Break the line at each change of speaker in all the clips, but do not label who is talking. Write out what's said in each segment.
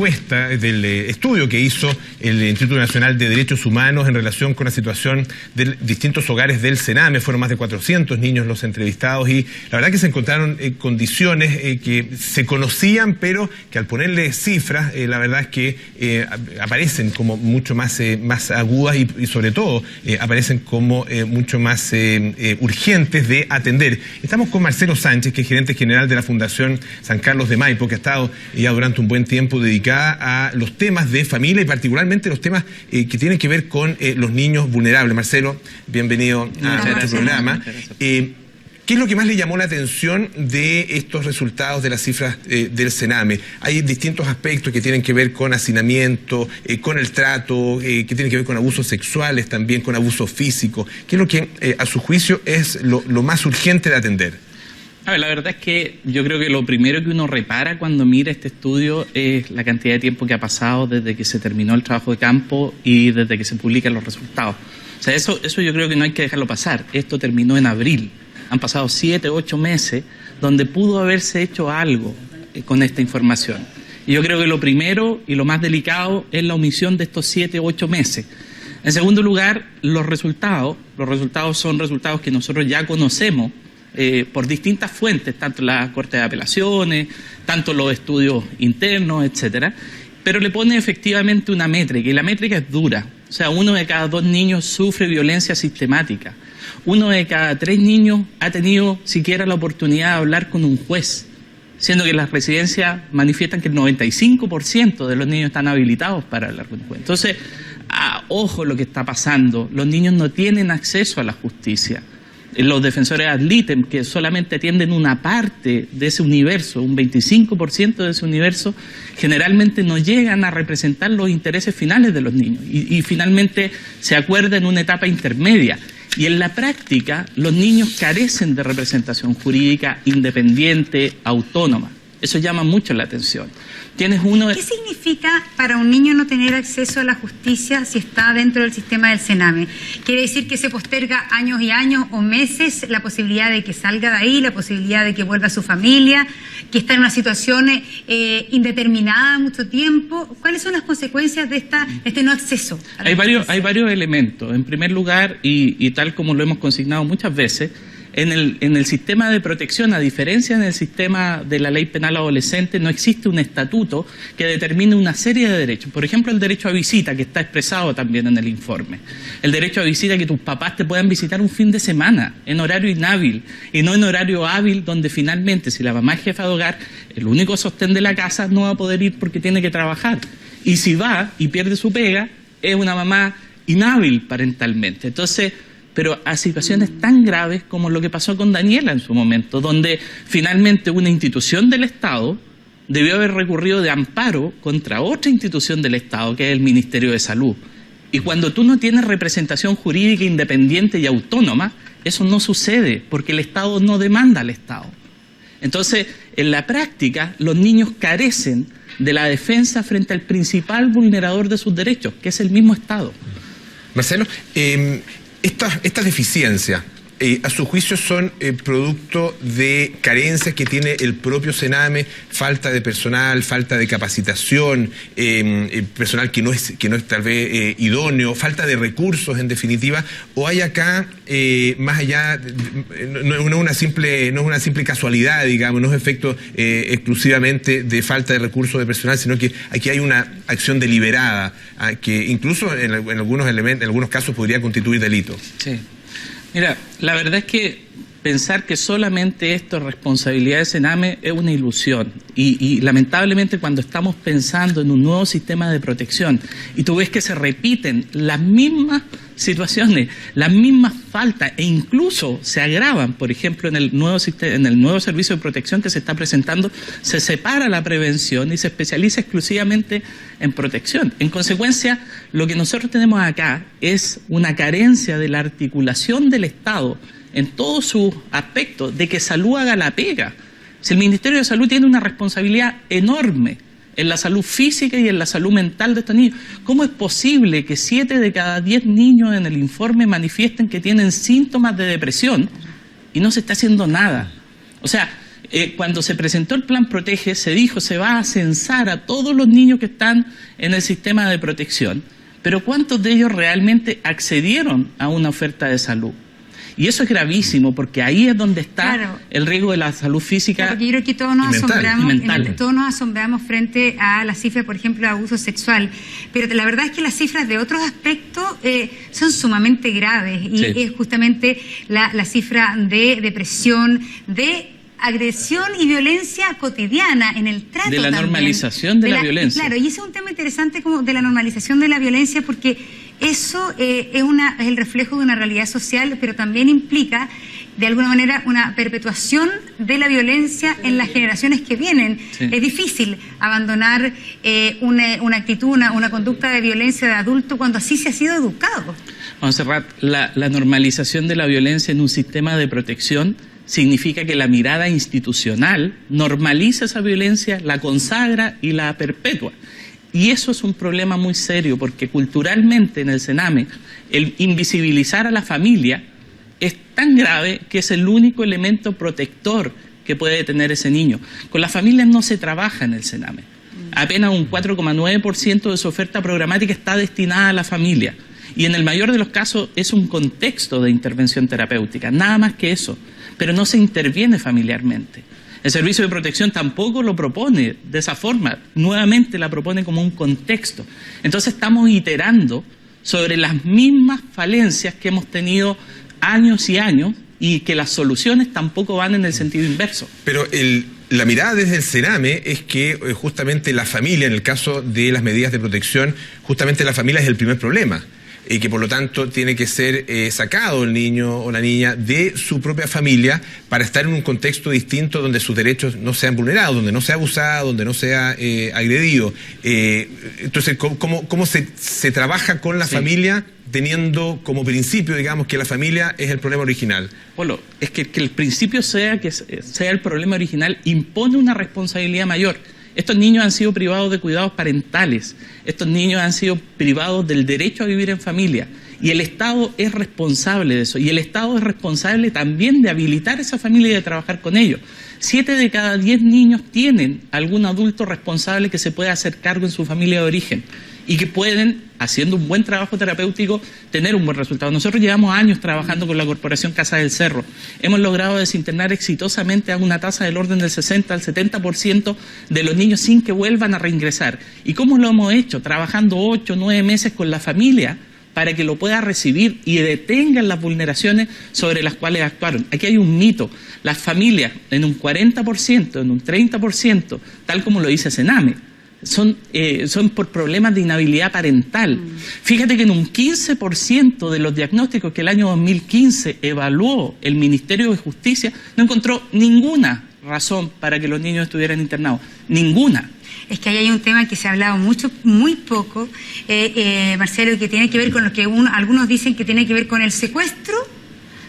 Encuesta del estudio que hizo el Instituto Nacional de Derechos Humanos en relación con la situación de distintos hogares del Sename. Fueron más de 400 niños los entrevistados y la verdad que se encontraron condiciones que se conocían, pero que al ponerle cifras, la verdad es que aparecen como mucho más agudas y sobre todo aparecen como mucho más urgentes de atender. Estamos con Marcelo Sánchez, que es gerente general de la Fundación San Carlos de Maipo, que ha estado ya durante un buen tiempo dedicado a los temas de familia y particularmente los temas que tienen que ver con los niños vulnerables. Marcelo, bienvenido a este programa. ¿Qué es lo que más le llamó la atención de estos resultados de las cifras del Sename? Hay distintos aspectos que tienen que ver con hacinamiento, con el trato, que tienen que ver con abusos sexuales también, con abuso físico. ¿Qué es lo que a su juicio es lo más urgente de atender?
A ver, la verdad es que yo creo que lo primero que uno repara cuando mira este estudio es la cantidad de tiempo que ha pasado desde que se terminó el trabajo de campo y desde que se publican los resultados. O sea, eso yo creo que no hay que dejarlo pasar. Esto terminó en abril. Han pasado 7, 8 meses donde pudo haberse hecho algo con esta información. Y yo creo que lo primero y lo más delicado es la omisión de estos 7, 8 meses. En segundo lugar, los resultados son resultados que nosotros ya conocemos por distintas fuentes, tanto la Corte de Apelaciones, tanto los estudios internos, etcétera, pero le pone efectivamente una métrica, y la métrica es dura. O sea, 1 de cada 2 niños sufre violencia sistemática. 1 de cada 3 niños ha tenido siquiera la oportunidad de hablar con un juez, siendo que las residencias manifiestan que el 95% de los niños están habilitados para hablar con un juez. Entonces, ojo lo que está pasando, los niños no tienen acceso a la justicia. Los defensores ad litem, que solamente atienden una parte de ese universo, un 25% de ese universo, generalmente no llegan a representar los intereses finales de los niños y finalmente se acuerda en una etapa intermedia. Y en la práctica, los niños carecen de representación jurídica independiente, autónoma. Eso llama mucho la atención. ¿Qué
significa para un niño no tener acceso a la justicia si está dentro del sistema del Sename? ¿Quiere decir que se posterga años y años o meses la posibilidad de que salga de ahí, la posibilidad de que vuelva a su familia, que está en una situación indeterminada mucho tiempo? ¿Cuáles son las consecuencias de este no acceso a la justicia?
Hay varios elementos. En primer lugar, y tal como lo hemos consignado muchas veces, en el sistema de protección, a diferencia del sistema de la ley penal adolescente, no existe un estatuto que determine una serie de derechos. Por ejemplo, el derecho a visita, que está expresado también en el informe. El derecho a visita, que tus papás te puedan visitar un fin de semana, en horario inhábil, y no en horario hábil, donde finalmente, si la mamá es jefa de hogar, el único sostén de la casa, no va a poder ir porque tiene que trabajar. Y si va y pierde su pega, es una mamá inhábil parentalmente. Entonces, pero a situaciones tan graves como lo que pasó con Daniela en su momento, donde finalmente una institución del Estado debió haber recurrido de amparo contra otra institución del Estado, que es el Ministerio de Salud. Y cuando tú no tienes representación jurídica independiente y autónoma, eso no sucede, porque el Estado no demanda al Estado. Entonces, en la práctica, los niños carecen de la defensa frente al principal vulnerador de sus derechos, que es el mismo Estado.
Marcelo, estas deficiencias, a su juicio, son producto de carencias que tiene el propio Sename, falta de personal, falta de capacitación, personal que no es tal vez idóneo, falta de recursos en definitiva, o hay acá, más allá, no es una simple casualidad, digamos, no es efecto exclusivamente de falta de recursos de personal, sino que aquí hay una acción deliberada, que incluso en algunos casos podría constituir delito.
Sí. Mira, la verdad es que pensar que solamente esto es responsabilidad de Sename es una ilusión y lamentablemente cuando estamos pensando en un nuevo sistema de protección y tú ves que se repiten las mismas situaciones, las mismas faltas e incluso se agravan, por ejemplo, en el nuevo servicio de protección que se está presentando, se separa la prevención y se especializa exclusivamente en protección. En consecuencia, lo que nosotros tenemos acá es una carencia de la articulación del Estado en todos sus aspectos, de que Salud haga la pega. Si el Ministerio de Salud tiene una responsabilidad enorme en la salud física y en la salud mental de estos niños, ¿cómo es posible que 7 de cada 10 niños en el informe manifiesten que tienen síntomas de depresión y no se está haciendo nada? O sea, Cuando se presentó el Plan Protege, se dijo se va a censar a todos los niños que están en el sistema de protección, pero ¿cuántos de ellos realmente accedieron a una oferta de salud? Y eso es gravísimo, porque ahí es donde está el riesgo de la salud física.
Claro, porque yo creo que todos nos asombramos frente a la cifra, por ejemplo, de abuso sexual. Pero la verdad es que las cifras de otros aspectos son sumamente graves. Y es justamente la cifra de depresión, de agresión y violencia cotidiana en el trato.
De la normalización de la violencia.
Claro, y ese es un tema interesante como de la normalización de la violencia, porque eso es el reflejo de una realidad social, pero también implica, de alguna manera, una perpetuación de la violencia en las generaciones que vienen. Sí. Es difícil abandonar una actitud, una conducta de violencia de adulto cuando así se ha sido educado.
Montserrat, la normalización de la violencia en un sistema de protección significa que la mirada institucional normaliza esa violencia, la consagra y la perpetúa. Y eso es un problema muy serio, porque culturalmente en el Sename el invisibilizar a la familia es tan grave que es el único elemento protector que puede tener ese niño. Con las familias no se trabaja en el Sename. Apenas un 4,9% de su oferta programática está destinada a la familia. Y en el mayor de los casos es un contexto de intervención terapéutica, nada más que eso. Pero no se interviene familiarmente. El Servicio de Protección tampoco lo propone de esa forma, nuevamente la propone como un contexto. Entonces estamos iterando sobre las mismas falencias que hemos tenido años y años, y que las soluciones tampoco van en el sentido inverso.
Pero la mirada desde el Sename es que justamente la familia, en el caso de las medidas de protección, justamente la familia es el primer problema. Y que por lo tanto tiene que ser sacado el niño o la niña de su propia familia para estar en un contexto distinto donde sus derechos no sean vulnerados, donde no sea abusado, donde no sea agredido. Entonces, ¿cómo se trabaja con la familia teniendo como principio, digamos, que la familia es el problema original?
Bueno, es que el principio sea el problema original impone una responsabilidad mayor. Estos niños han sido privados de cuidados parentales, estos niños han sido privados del derecho a vivir en familia, y el Estado es responsable de eso, y el Estado es responsable también de habilitar esa familia y de trabajar con ellos. 7 de cada 10 niños tienen algún adulto responsable que se puede hacer cargo en su familia de origen, y que pueden, haciendo un buen trabajo terapéutico, tener un buen resultado. Nosotros llevamos años trabajando con la Corporación Casa del Cerro. Hemos logrado desinternar exitosamente a una tasa del orden del 60 al 70% de los niños sin que vuelvan a reingresar. ¿Y cómo lo hemos hecho? Trabajando 8 o 9 meses con la familia para que lo pueda recibir y detengan las vulneraciones sobre las cuales actuaron. Aquí hay un mito. Las familias, en un 40%, en un 30%, tal como lo dice Sename, son por problemas de inhabilidad parental. Fíjate que en un 15% de los diagnósticos que el año 2015 evaluó el Ministerio de Justicia, no encontró ninguna razón para que los niños estuvieran internados. Ninguna.
Es que ahí hay un tema que se ha hablado mucho, muy poco, Marcelo, que tiene que ver con lo que algunos dicen que tiene que ver con el secuestro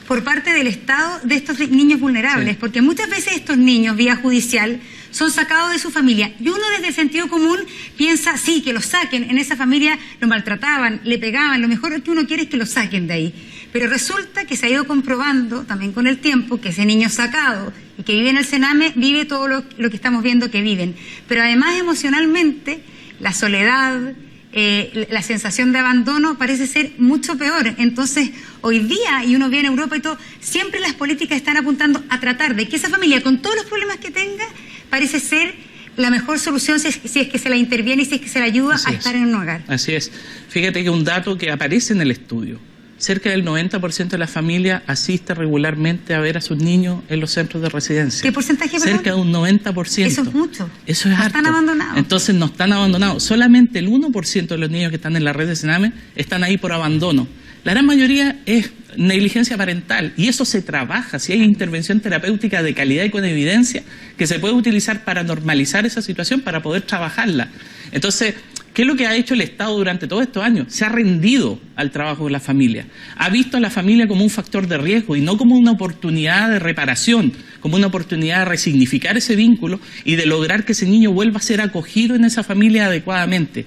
por parte del Estado de estos niños vulnerables, porque muchas veces estos niños, vía judicial, son sacados de su familia. Y uno desde el sentido común piensa, sí, que los saquen. En esa familia lo maltrataban, le pegaban. Lo mejor que uno quiere es que lo saquen de ahí. Pero resulta que se ha ido comprobando también con el tiempo que ese niño sacado y que vive en el Sename vive todo lo que estamos viendo que viven. Pero además emocionalmente la soledad, la sensación de abandono parece ser mucho peor. Entonces hoy día, y uno ve en Europa y todo, siempre las políticas están apuntando a tratar de que esa familia, con todos los problemas que tenga, parece ser la mejor solución si es que se la interviene y si es que se la ayuda a estar en un hogar.
Así es. Fíjate que un dato que aparece en el estudio: cerca del 90% de las familias asiste regularmente a ver a sus niños en los centros de residencia.
¿Qué porcentaje?
Cerca de un 90%.
Eso es mucho.
Eso es harto.
Están abandonados.
Entonces no están abandonados. Solamente el 1% de los niños que están en la red de Sename están ahí por abandono. La gran mayoría es negligencia parental, y eso se trabaja. Si hay intervención terapéutica de calidad y con evidencia que se puede utilizar para normalizar esa situación, para poder trabajarla. Entonces, ¿qué es lo que ha hecho el Estado durante todos estos años? Se ha rendido al trabajo de la familia. Ha visto a la familia como un factor de riesgo y no como una oportunidad de reparación, como una oportunidad de resignificar ese vínculo y de lograr que ese niño vuelva a ser acogido en esa familia adecuadamente.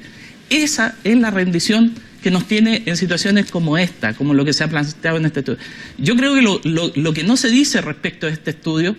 Esa es la rendición que nos tiene en situaciones como esta, como lo que se ha planteado en este estudio. Yo creo que lo que no se dice respecto a este estudio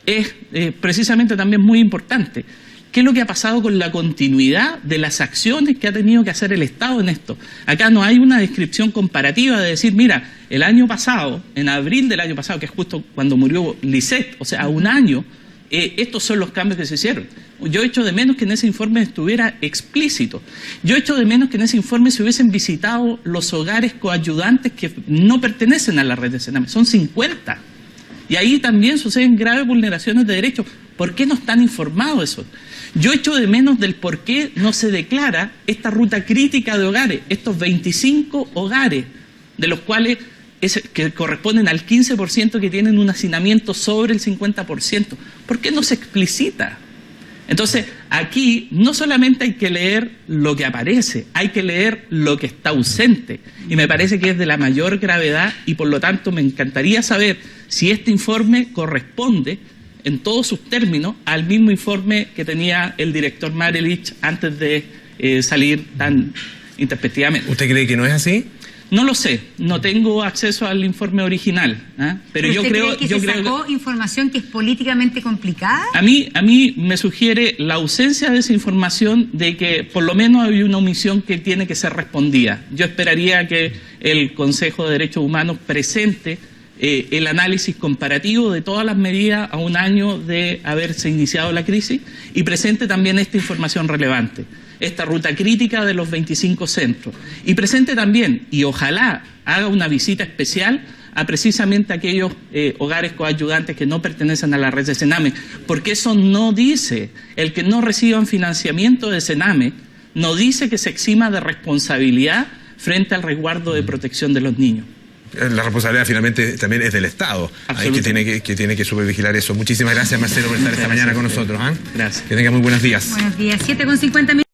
es precisamente también muy importante. ¿Qué es lo que ha pasado con la continuidad de las acciones que ha tenido que hacer el Estado en esto? Acá no hay una descripción comparativa de decir, mira, el año pasado, en abril del año pasado, que es justo cuando murió Lisset, o sea, a un año, estos son los cambios que se hicieron. Yo echo de menos que en ese informe estuviera explícito. Yo echo de menos que en ese informe se hubiesen visitado los hogares coayudantes que no pertenecen a la red de Sename. Son 50. Y ahí también suceden graves vulneraciones de derechos. ¿Por qué no están informados eso? Yo echo de menos del por qué no se declara esta ruta crítica de hogares, estos 25 hogares, de los cuales que corresponden al 15% que tienen un hacinamiento sobre el 50%. ¿Por qué no se explicita? Entonces, aquí no solamente hay que leer lo que aparece, hay que leer lo que está ausente. Y me parece que es de la mayor gravedad y por lo tanto me encantaría saber si este informe corresponde en todos sus términos al mismo informe que tenía el director Marelich antes de salir tan introspectivamente.
¿Usted cree que no es así?
No lo sé, no tengo acceso al informe original, pero yo creo
que se sacó información que es políticamente complicada.
A mí me sugiere la ausencia de esa información, de que por lo menos hay una omisión que tiene que ser respondida. Yo esperaría que el Consejo de Derechos Humanos presente el análisis comparativo de todas las medidas a un año de haberse iniciado la crisis y presente también esta información relevante, esta ruta crítica de los 25 centros. Y presente también, y ojalá haga una visita especial a precisamente aquellos hogares coayudantes que no pertenecen a la red de Sename, porque eso no dice, el que no reciban financiamiento de Sename, no dice que se exima de responsabilidad frente al resguardo de protección de los niños.
La responsabilidad finalmente también es del Estado, ahí que tiene que supervigilar eso. Muchísimas gracias, Marcelo, por estar esta mañana con nosotros.
Gracias.
Que tenga muy buenos días.
Buenos días, 7:50 minutos.